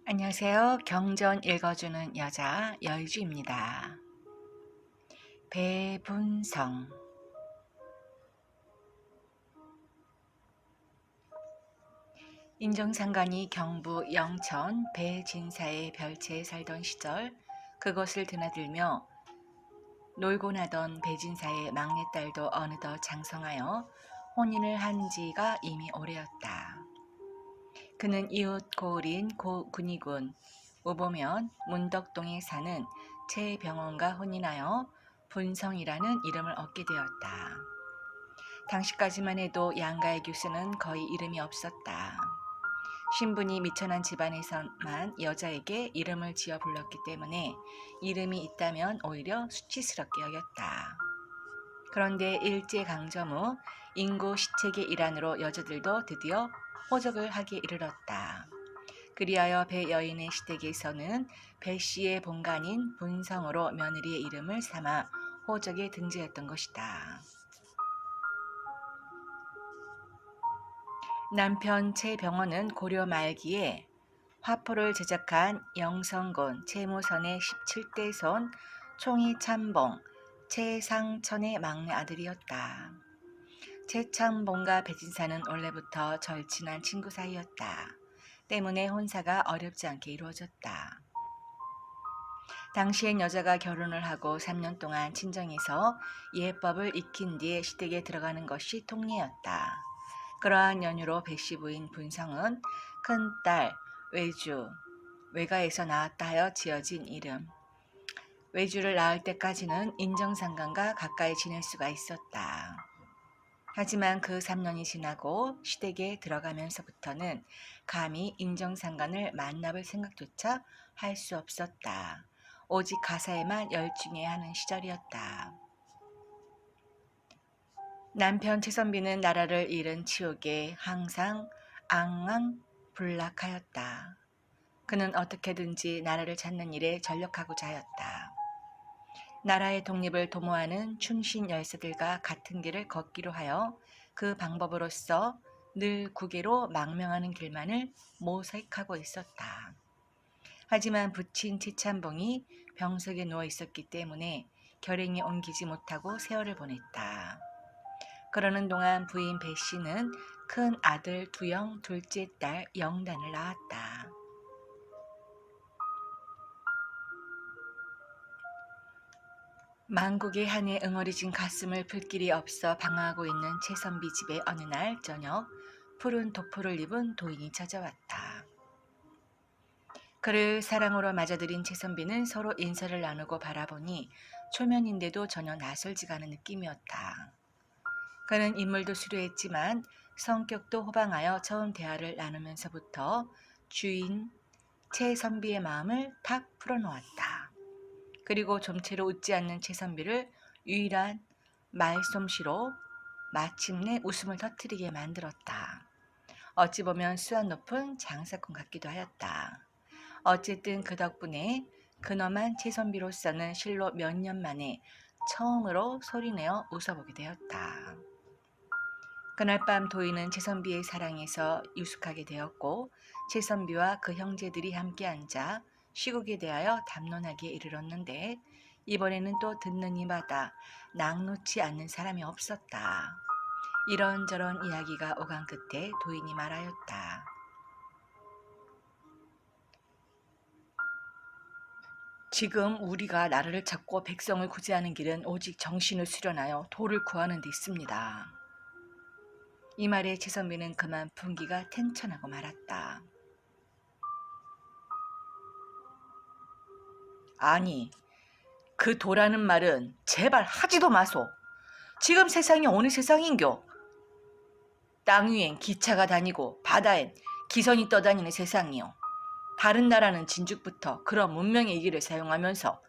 안녕하세요. 경전 읽어주는 여자 여의주입니다. 배분성. 인정상간이 경부 영천 배진사의 별채에 살던 시절 그곳을 드나들며 놀고 나던 배진사의 막내딸도 어느덧 장성하여 혼인을 한 지가 이미 오래였다. 그는 이웃 고을인 고군이군 우보면 문덕동에 사는 최병원과 혼인하여 분성이라는 이름을 얻게 되었다. 당시까지만 해도 양가의 교수는 거의 이름이 없었다. 신분이 미천한 집안에서만 여자에게 이름을 지어 불렀기 때문에 이름이 있다면 오히려 수치스럽게 여겼다. 그런데 일제강점 후 인구 시책의 일환으로 여자들도 드디어 호적을 하게 이르렀다. 그리하여 배여인의 시댁에서는 배씨의 본관인 분성으로 며느리의 이름을 삼아 호적에 등재했던 것이다. 남편 최병원은 고려 말기에 화포를 제작한 영성군 최무선의 17대 손 총이참봉 최상천의 막내 아들이었다. 최참봉과 배진사는 원래부터 절친한 친구 사이였다. 때문에 혼사가 어렵지 않게 이루어졌다. 당시엔 여자가 결혼을 하고 3년 동안 친정에서 예법을 익힌 뒤에 시댁에 들어가는 것이 통례였다. 그러한 연유로 배씨 부인 분성은 큰딸 외가에서 나왔다 하여 지어진 이름. 외주를 낳을 때까지는 인정상간과 가까이 지낼 수가 있었다. 하지만 그 3년이 지나고 시댁에 들어가면서부터는 감히 인정상간을 만나볼 생각조차 할 수 없었다. 오직 가사에만 열중해야 하는 시절이었다. 남편 최선비는 나라를 잃은 치욕에 항상 앙앙불락하였다. 그는 어떻게든지 나라를 찾는 일에 전력하고자 하였다. 나라의 독립을 도모하는 충신 열사들과 같은 길을 걷기로 하여 그 방법으로서 늘 국외로 망명하는 길만을 모색하고 있었다. 하지만 부친 최참봉이 병석에 누워 있었기 때문에 결행에 옮기지 못하고 세월을 보냈다. 그러는 동안 부인 배씨는 큰 아들 두영, 둘째 딸 영단을 낳았다. 만국의 한에 응어리진 가슴을 풀 길이 없어 방황하고 있는 최선비 집에 어느 날 저녁 푸른 도포를 입은 도인이 찾아왔다. 그를 사랑으로 맞아들인 최선비는 서로 인사를 나누고 바라보니 초면인데도 전혀 낯설지가 않은 느낌이었다. 그는 인물도 수려했지만 성격도 호방하여 처음 대화를 나누면서부터 주인 최선비의 마음을 탁 풀어놓았다. 그리고 좀채로 웃지 않는 최선비를 유일한 말솜씨로 마침내 웃음을 터뜨리게 만들었다. 어찌 보면 수완 높은 장사꾼 같기도 하였다. 어쨌든 그 덕분에 근엄한 최선비로서는 실로 몇 년 만에 처음으로 소리내어 웃어보게 되었다. 그날 밤 도인은 최선비의 사랑에서 유숙하게 되었고 최선비와 그 형제들이 함께 앉아 시국에 대하여 담론하기에 이르렀는데 이번에는 또 듣는 이마다 낙놓지 않는 사람이 없었다. 이런저런 이야기가 오간 끝에 도인이 말하였다. 지금 우리가 나라를 찾고 백성을 구제하는 길은 오직 정신을 수련하여 도를 구하는 데 있습니다. 이 말에 최선비는 그만 분기가 텐천하고 말았다. 아니, 그 도라는 말은 제발 하지도 마소. 지금 세상이 어느 세상인겨? 땅 위엔 기차가 다니고 바다엔 기선이 떠다니는 세상이요. 다른 나라는 진즉부터 그런 문명의 이기를 사용하면서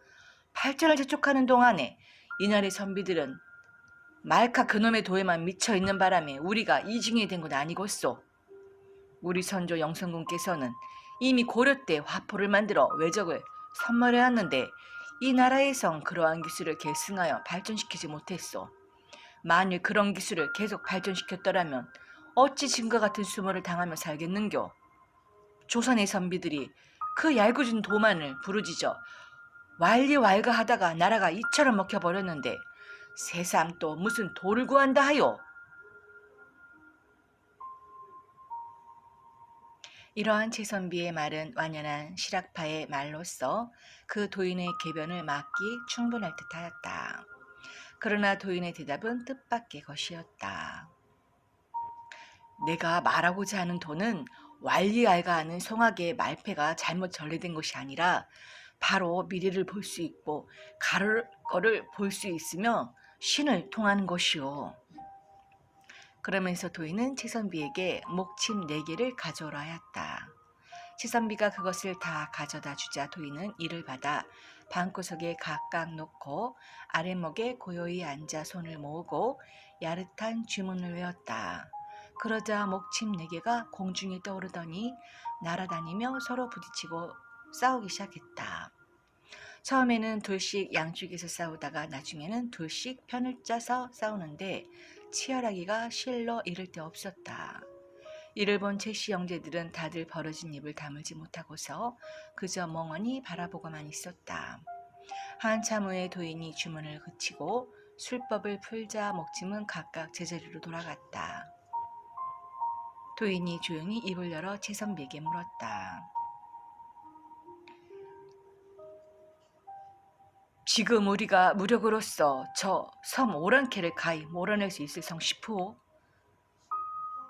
발전을 재촉하는 동안에 이날의 선비들은 말카 그놈의 도에만 미쳐있는 바람에 우리가 이중이 된 건 아니겠소. 우리 선조 영성군께서는 이미 고려 때 화포를 만들어 외적을 선멸해왔는데 이 나라에선 그러한 기술을 계승하여 발전시키지 못했소. 만일 그런 기술을 계속 발전시켰더라면 어찌 지금과 같은 수모를 당하며 살겠는겨. 조선의 선비들이 그 얄궂은 도만을 부르짖어 왈리왈가하다가 나라가 이처럼 먹혀버렸는데 새삼 또 무슨 도를 구한다 하요. 이러한 최선비의 말은 완연한 실학파의 말로써 그 도인의 궤변을 막기 충분할 듯하였다. 그러나 도인의 대답은 뜻밖의 것이었다. 내가 말하고자 하는 도는 왈리알가하는 송악의 말패가 잘못 전래된 것이 아니라 바로 미래를 볼 수 있고 가를 거를 볼 수 있으며 신을 통하는 것이요. 그러면서 도인은 최선비에게 목침 4개를 가져오라 하였다. 최선비가 그것을 다 가져다 주자 도인은 이를 받아 방구석에 각각 놓고 아랫목에 고요히 앉아 손을 모으고 야릇한 주문을 외웠다. 그러자 목침 4개가 공중에 떠오르더니 날아다니며 서로 부딪히고 싸우기 시작했다. 처음에는 둘씩 양쪽에서 싸우다가 나중에는 둘씩 편을 짜서 싸우는데 치열하기가 실로 이를 데 없었다. 이를 본 최씨 형제들은 다들 벌어진 입을 다물지 못하고서 그저 멍하니 바라보고만 있었다. 한참 후에 도인이 주문을 그치고 술법을 풀자 목침은 각각 제자리로 돌아갔다. 도인이 조용히 입을 열어 최선비에게 물었다. 지금 우리가 무력으로서 저 섬 오랑캐를 가히 몰아낼 수 있을 성시푸?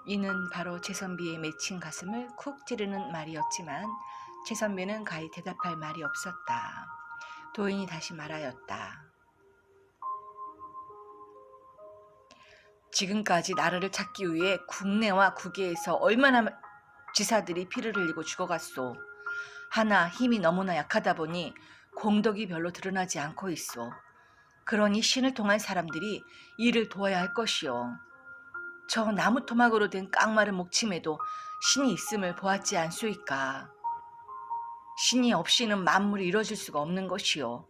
이는 바로 최선비의 맺힌 가슴을 쿡 찌르는 말이었지만 최선비는 가히 대답할 말이 없었다. 도인이 다시 말하였다. 지금까지 나라를 찾기 위해 국내와 국외에서 얼마나 지사들이 피를 흘리고 죽어갔소. 하나 힘이 너무나 약하다 보니 공덕이 별로 드러나지 않고 있소. 그러니 신을 통한 사람들이 이를 도와야 할 것이요. 저 나무 토막으로 된 깡마른 목침에도 신이 있음을 보았지 않소이까. 신이 없이는 만물이 이루어질 수가 없는 것이요.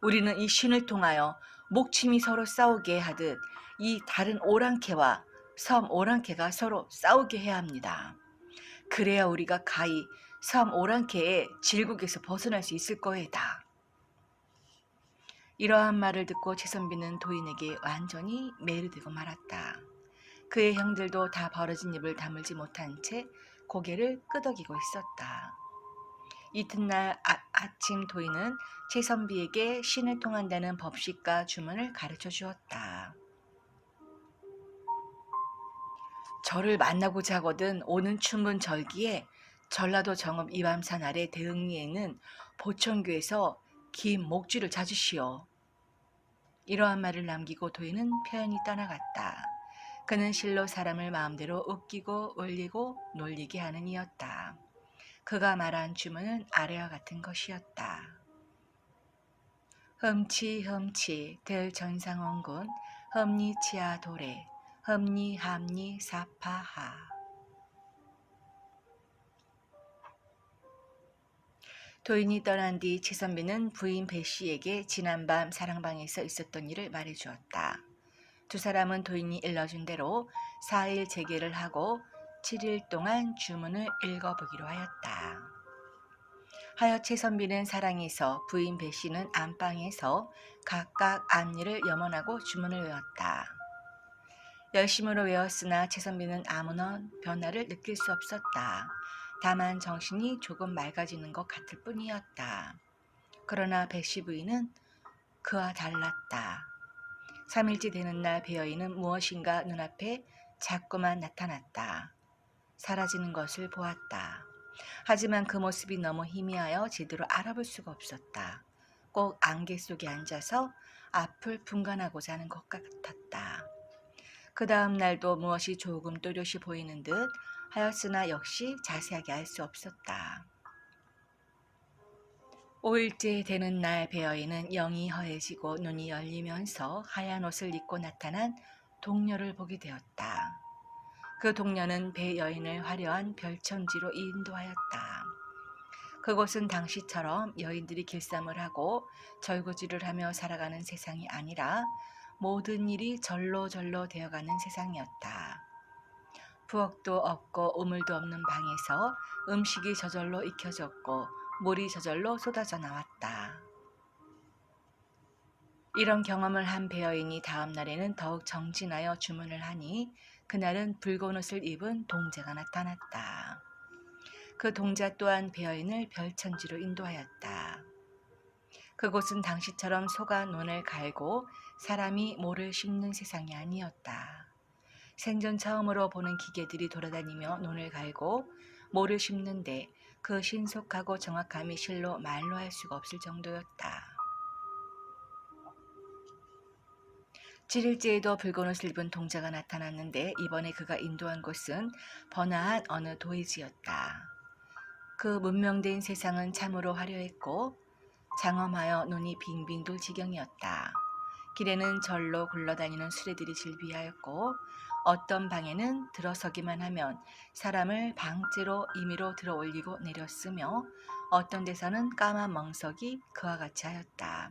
우리는 이 신을 통하여 목침이 서로 싸우게 하듯 이 다른 오랑캐와 섬 오랑캐가 서로 싸우게 해야 합니다. 그래야 우리가 가히 섬 오랑캐의 질국에서 벗어날 수 있을 거에다. 이러한 말을 듣고 최선비는 도인에게 완전히 매료되고 말았다. 그의 형들도 다 벌어진 입을 다물지 못한 채 고개를 끄덕이고 있었다. 이튿날 아침 도인은 최선비에게 신을 통한다는 법식과 주문을 가르쳐 주었다. 저를 만나고자 하거든 오는 춘분 절기에 전라도 정읍 이밤산 아래 대흥리에 있는 보천교에서 긴 목줄을 찾으시오. 이러한 말을 남기고 도인은 편히 떠나갔다. 그는 실로 사람을 마음대로 웃기고 울리고 놀리게 하는 이였다. 그가 말한 주문은 아래와 같은 것이었다. 흠치흠치 들전상원군 흠리치아도래 흠리함리 사파하. 도인이 떠난 뒤 최선비는 부인 배씨에게 지난밤 사랑방에서 있었던 일을 말해주었다. 두 사람은 도인이 일러준 대로 4일 재개를 하고 7일 동안 주문을 읽어보기로 하였다. 하여 최선비는 사랑에서 부인 배씨는 안방에서 각각 앞일을 염원하고 주문을 외웠다. 열심으로 외웠으나 최선비는 아무런 변화를 느낄 수 없었다. 다만 정신이 조금 맑아지는 것 같을 뿐이었다. 그러나 배씨 부인은 그와 달랐다. 3일째 되는 날 배여인은 무엇인가 눈앞에 자꾸만 나타났다. 사라지는 것을 보았다. 하지만 그 모습이 너무 희미하여 제대로 알아볼 수가 없었다. 꼭 안개 속에 앉아서 앞을 분간하고자 하는 것 같았다. 그 다음 날도 무엇이 조금 또렷이 보이는 듯 하였으나 역시 자세하게 알 수 없었다. 5일째 되는 날 배여인은 영이 허해지고 눈이 열리면서 하얀 옷을 입고 나타난 동녀를 보게 되었다. 그 동녀는 배여인을 화려한 별천지로 인도하였다. 그곳은 당시처럼 여인들이 길쌈을 하고 절구질을 하며 살아가는 세상이 아니라 모든 일이 절로절로 되어가는 세상이었다. 부엌도 없고 우물도 없는 방에서 음식이 저절로 익혀졌고 물이 저절로 쏟아져 나왔다. 이런 경험을 한 배여인이 다음 날에는 더욱 정진하여 주문을 하니 그날은 붉은 옷을 입은 동자가 나타났다. 그 동자 또한 배여인을 별천지로 인도하였다. 그곳은 당시처럼 소가 논을 갈고 사람이 모를 심는 세상이 아니었다. 생전 처음으로 보는 기계들이 돌아다니며 논을 갈고 모를 심는데 그 신속하고 정확함이 실로 말로 할 수가 없을 정도였다. 7일째에도 붉은 옷을 입은 동자가 나타났는데 이번에 그가 인도한 곳은 번화한 어느 도회지였다. 그 문명된 세상은 참으로 화려했고 장엄하여 눈이 빙빙 돌 지경이었다. 길에는 절로 굴러다니는 수레들이 질비하였고 어떤 방에는 들어서기만 하면 사람을 방째로 임의로 들어 올리고 내렸으며 어떤 데서는 까만 멍석이 그와 같이 하였다.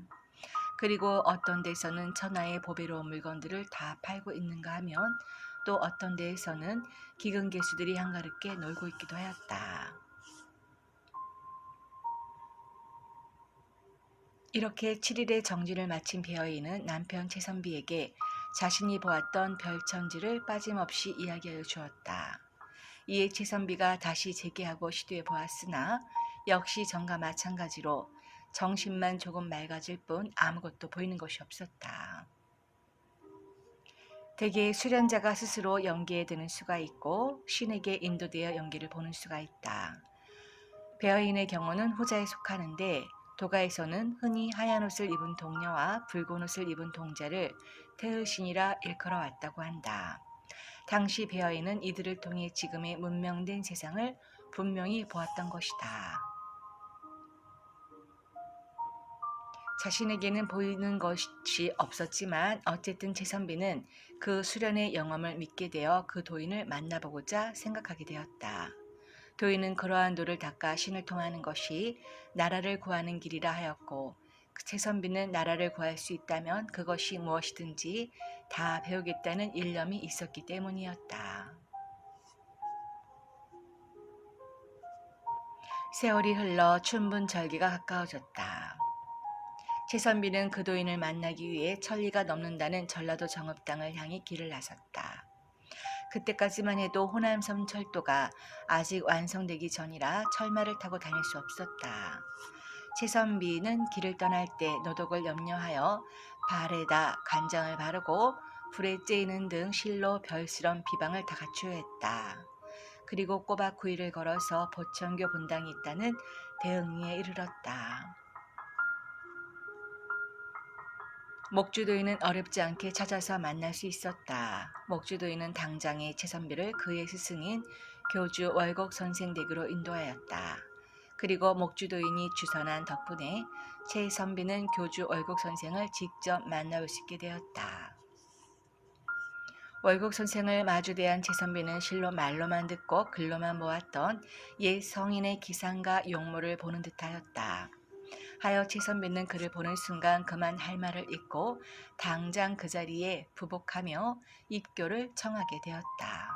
그리고 어떤 데서는 천하의 보배로운 물건들을 다 팔고 있는가 하면 또 어떤 데에서는 기근개수들이 한가롭게 놀고 있기도 하였다. 이렇게 7일의 정진을 마친 배어인은 남편 최선비에게 자신이 보았던 별천지를 빠짐없이 이야기하여 주었다. 이에 최선비가 다시 재개하고 시도해 보았으나 역시 전과 마찬가지로 정신만 조금 맑아질 뿐 아무것도 보이는 것이 없었다. 대개 수련자가 스스로 연기에 드는 수가 있고 신에게 인도되어 연기를 보는 수가 있다. 배어인의 경우는 후자에 속하는데 도가에서는 흔히 하얀 옷을 입은 동녀와 붉은 옷을 입은 동자를 태의신이라 일컬어 왔다고 한다. 당시 배어인은 이들을 통해 지금의 문명된 세상을 분명히 보았던 것이다. 자신에게는 보이는 것이 없었지만 어쨌든 최선비는 그 수련의 영험을 믿게 되어 그 도인을 만나보고자 생각하게 되었다. 도인은 그러한 노를 닦아 신을 통하는 것이 나라를 구하는 길이라 하였고 최선비는 나라를 구할 수 있다면 그것이 무엇이든지 다 배우겠다는 일념이 있었기 때문이었다. 세월이 흘러 춘분절기가 가까워졌다. 최선비는 그 도인을 만나기 위해 천리가 넘는다는 전라도 정읍당을 향해 길을 나섰다. 그때까지만 해도 호남섬 철도가 아직 완성되기 전이라 철마를 타고 다닐 수 없었다. 최선비는 길을 떠날 때 노독을 염려하여 발에다 간장을 바르고 불에 쬐이는 등 실로 별스런 비방을 다 갖추어야 했다. 그리고 꼬박 9일을 걸어서 보천교 본당이 있다는 대흥리에 이르렀다. 목주도인은 어렵지 않게 찾아서 만날 수 있었다. 목주도인은 당장에 최선비를 그의 스승인 교주 월곡 선생 댁으로 인도하였다. 그리고 목주도인이 주선한 덕분에 최선비는 교주 월곡 선생을 직접 만나볼 수 있게 되었다. 월곡 선생을 마주대한 최선비는 실로 말로만 듣고 글로만 보았던 옛 성인의 기상과 용모를 보는 듯하였다. 하여 최선비는 그를 보는 순간 그만 할 말을 잊고 당장 그 자리에 부복하며 입교를 청하게 되었다.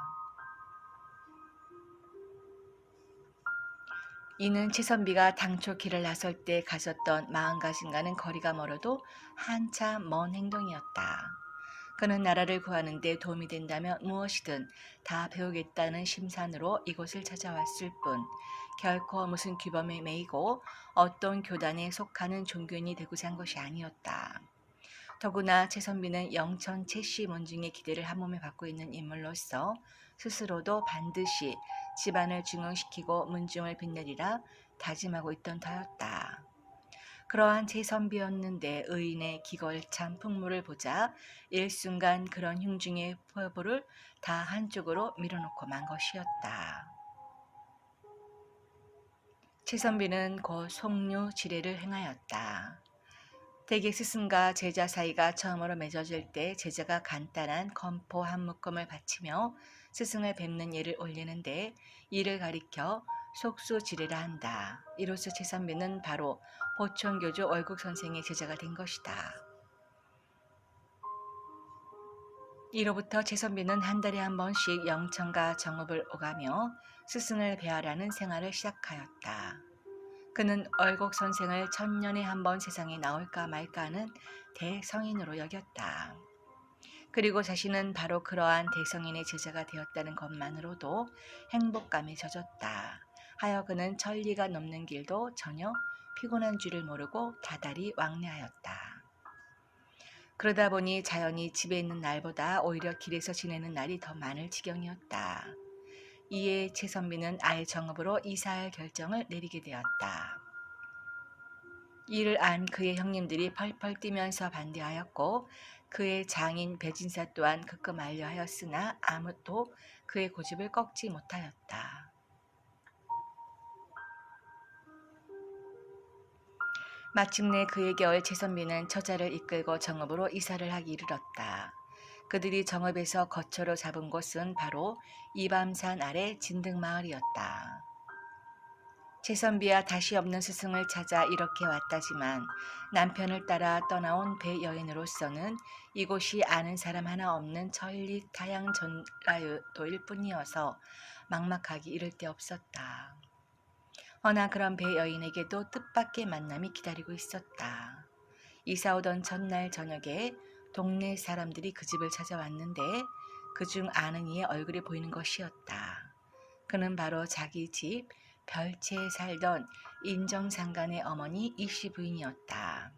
이는 최선비가 당초 길을 나설 때 가졌던 마음가짐과는 거리가 멀어도 한참 먼 행동이었다. 그는 나라를 구하는 데 도움이 된다면 무엇이든 다 배우겠다는 심산으로 이곳을 찾아왔을 뿐 결코 무슨 규범에 매이고 어떤 교단에 속하는 종교인이 되고자 한 것이 아니었다. 더구나 최선비는 영천 최씨 문중의 기대를 한몸에 받고 있는 인물로서 스스로도 반드시 집안을 중흥시키고 문중을 빛내리라 다짐하고 있던 터였다. 그러한 최선비였는데 의인의 기걸찬 풍물을 보자 일순간 그런 흉중의 포부를 다 한쪽으로 밀어놓고 만 것이었다. 최선비는 곧 속류 지례를 행하였다. 대개 스승과 제자 사이가 처음으로 맺어질 때 제자가 간단한 건포 한 묶음을 바치며 스승을 뵙는 예를 올리는데 이를 가리켜 속수지례라 한다. 이로써 최선비는 바로 보천교주 월곡 선생의 제자가 된 것이다. 이로부터 최선비는 한 달에 한 번씩 영천과 정읍을 오가며 스승을 배하라는 생활을 시작하였다. 그는 얼곡 선생을 천년에 한 번 세상에 나올까 말까 하는 대성인으로 여겼다. 그리고 자신은 바로 그러한 대성인의 제자가 되었다는 것만으로도 행복감에 젖었다. 하여 그는 천리가 넘는 길도 전혀 피곤한 줄을 모르고 다달이 왕래하였다. 그러다 보니 자연히 집에 있는 날보다 오히려 길에서 지내는 날이 더 많을 지경이었다. 이에 최선비는 아예 정읍으로 이사할 결정을 내리게 되었다. 이를 안 그의 형님들이 펄펄 뛰면서 반대하였고 그의 장인 배진사 또한 극금 알려하였으나 아무도 그의 고집을 꺾지 못하였다. 마침내 그의 겨울 최선비는 처자를 이끌고 정읍으로 이사를 하기 이르렀다. 그들이 정읍에서 거처로 잡은 곳은 바로 이밤산 아래 진등마을이었다. 최선비야 다시 없는 스승을 찾아 이렇게 왔다지만 남편을 따라 떠나온 배 여인으로서는 이곳이 아는 사람 하나 없는 천리타양 전라도일 뿐이어서 막막하기 이를 데 없었다. 허나 그런 배 여인에게도 뜻밖의 만남이 기다리고 있었다. 이사 오던 첫날 저녁에 동네 사람들이 그 집을 찾아왔는데 그중 아는 이의 얼굴이 보이는 것이었다. 그는 바로 자기 집 별채에 살던 인정상간의 어머니 이씨 부인이었다.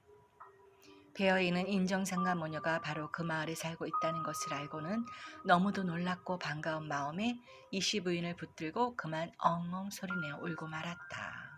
배여인은 인정상간 모녀가 바로 그 마을에 살고 있다는 것을 알고는 너무도 놀랍고 반가운 마음에 이씨 부인을 붙들고 그만 엉엉 소리내어 울고 말았다.